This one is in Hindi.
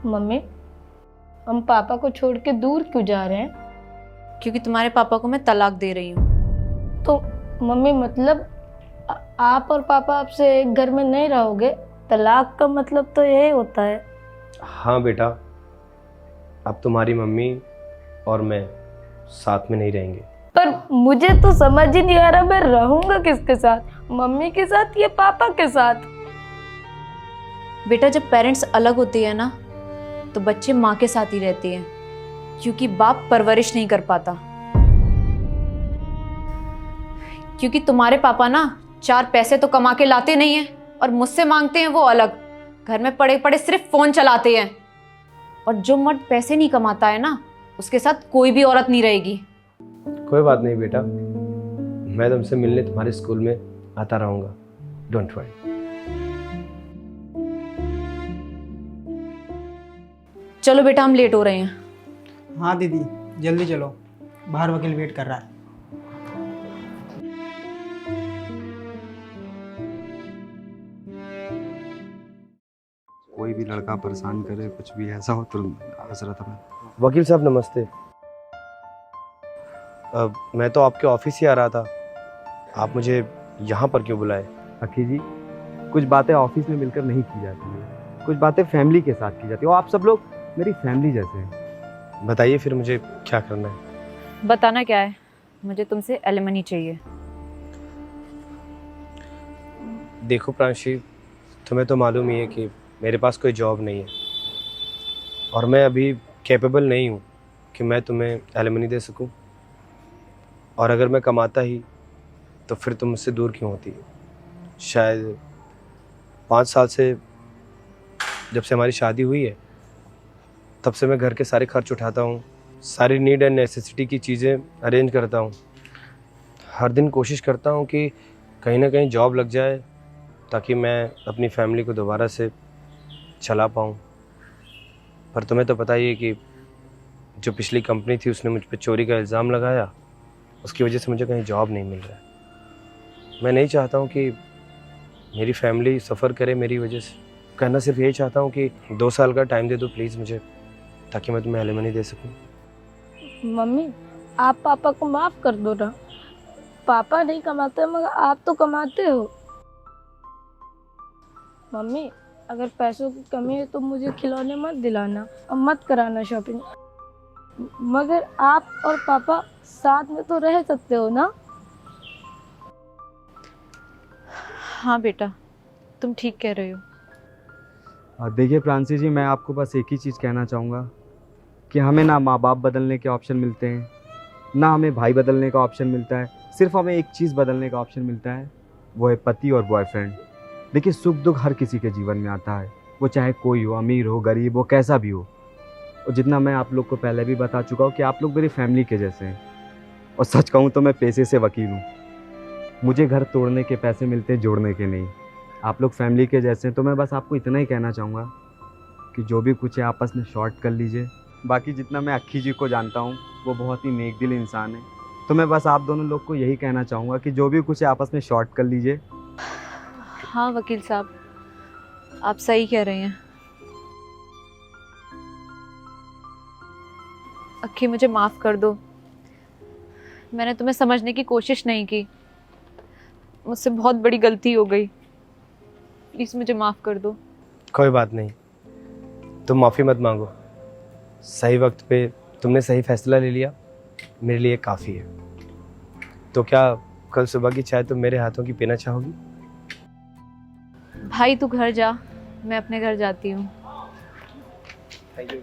मम्मी, हम पापा को छोड़ के दूर क्यों जा रहे हैं? क्योंकि तुम्हारे पापा को मैं तलाक दे रही हूँ। तो मम्मी मतलब आप और पापा आपसे एक घर में नहीं रहोगे? तलाक का मतलब तो यही होता है। हाँ बेटा, अब तुम्हारी मम्मी और मैं साथ में नहीं रहेंगे। पर मुझे तो समझ ही नहीं आ रहा मैं रहूंगा किसके साथ, मम्मी के साथ या पापा के साथ? बेटा, जब पेरेंट्स अलग होते हैं ना तो बच्चे माँ के साथ ही रहते हैं, क्योंकि बाप परवरिश नहीं कर पाता। क्योंकि तुम्हारे पापा ना 4 पैसे तो कमा के लाते नहीं हैं और मुझसे मांगते हैं वो अलग। घर में पड़े पड़े सिर्फ फोन चलाते हैं। और जो मर्द पैसे नहीं कमाता है ना, उसके साथ कोई भी औरत नहीं रहेगी। कोई बात नहीं बेटा, मैं तुमसे मिलने तुम्हारे स्कूल में आता रहूँगा, डोंट वरी। चलो बेटा, हम लेट हो रहे हैं। हाँ दीदी, जल्दी चलो, बाहर वकील वेट कर रहा है। कोई भी लड़का परेशान करे, कुछ भी ऐसा हो तो हजरत में। वकील साहब नमस्ते। मैं तो आपके ऑफिस ही आ रहा था, आप मुझे यहाँ पर क्यों बुलाए? अखी जी, कुछ बातें ऑफिस में मिलकर नहीं की जाती हैं, कुछ बातें फैमिली के साथ की जाती है। और आप सब लोग मेरी फैमिली जैसे हैं। बताइए फिर मुझे क्या करना है? बताना क्या है, मुझे तुमसे एलिमनी चाहिए। देखो प्रांशी, तुम्हें तो मालूम ही है कि मेरे पास कोई जॉब नहीं है और मैं अभी कैपेबल नहीं हूँ कि मैं तुम्हें एलिमनी दे सकूँ। और अगर मैं कमाता ही तो फिर तुम मुझसे दूर क्यों होती? शायद 5 साल से, जब से हमारी शादी हुई है, तब से मैं घर के सारे खर्च उठाता हूँ, सारी नीड एंड नेसेसिटी की चीज़ें अरेंज करता हूँ। हर दिन कोशिश करता हूँ कि कहीं ना कहीं जॉब लग जाए ताकि मैं अपनी फैमिली को दोबारा से चला पाऊँ। पर तुम्हें तो पता ही है कि जो पिछली कंपनी थी उसने मुझ पर चोरी का इल्ज़ाम लगाया, उसकी वजह से मुझे कहीं जॉब नहीं मिल रहा है। मैं नहीं चाहता हूँ कि मेरी फैमिली सफ़र करे मेरी वजह से। कहना सिर्फ यही चाहता हूँ कि 2 साल का टाइम दे दो प्लीज़ मुझे, ताकि मैं तुम्हें एलिमनी दे सकूँ। मम्मी, आप पापा को माफ कर दो ना। पापा नहीं कमाते मगर आप तो कमाते हो। मम्मी, अगर पैसों की कमी है तो मुझे खिलौने मत दिलाना और मत कराना शॉपिंग, मगर आप और पापा साथ में तो रह सकते हो ना? हाँ बेटा, तुम ठीक कह रहे हो। देखिए प्रांसी जी, मैं आपको बस एक ही चीज़ कहना चाहूँगा कि हमें ना माँ बाप बदलने के ऑप्शन मिलते हैं, ना हमें भाई बदलने का ऑप्शन मिलता है। सिर्फ हमें एक चीज़ बदलने का ऑप्शन मिलता है, वो है पति और बॉयफ्रेंड। देखिए, सुख दुख हर किसी के जीवन में आता है, वो चाहे कोई हो, अमीर हो, गरीब हो, कैसा भी हो। और जितना मैं आप लोग को पहले भी बता चुका हूँ कि आप लोग मेरी फैमिली के जैसे हैं। और सच कहूँ तो मैं पैसे से वकील हूँ, मुझे घर तोड़ने के पैसे मिलते हैं, जोड़ने के नहीं। आप लोग फैमिली के जैसे हैं, तो मैं बस आपको इतना ही कहना चाहूँगा कि जो भी कुछ है आपस में शॉर्ट कर लीजिए। बाकी जितना मैं अक्खी जी को जानता हूँ, वो बहुत ही नेक दिल इंसान है। तो मैं बस आप दोनों लोग को यही कहना चाहूँगा कि जो भी कुछ है आपस में शॉर्ट कर लीजिए। हाँ वकील साहब, आप सही कह रहे हैं। अक्खी, मुझे माफ़ कर दो, मैंने तुम्हें समझने की कोशिश नहीं की, मुझसे बहुत बड़ी गलती हो गई। प्लीज़ मुझे माफ़ कर दो। कोई बात नहीं, तुम माफ़ी मत मांगो। सही वक्त पे तुमने सही फैसला ले लिया, मेरे लिए काफ़ी है। तो क्या कल सुबह की चाय तुम मेरे हाथों की पीना चाहोगी? भाई तू घर जा, मैं अपने घर जाती हूँ। Thank you.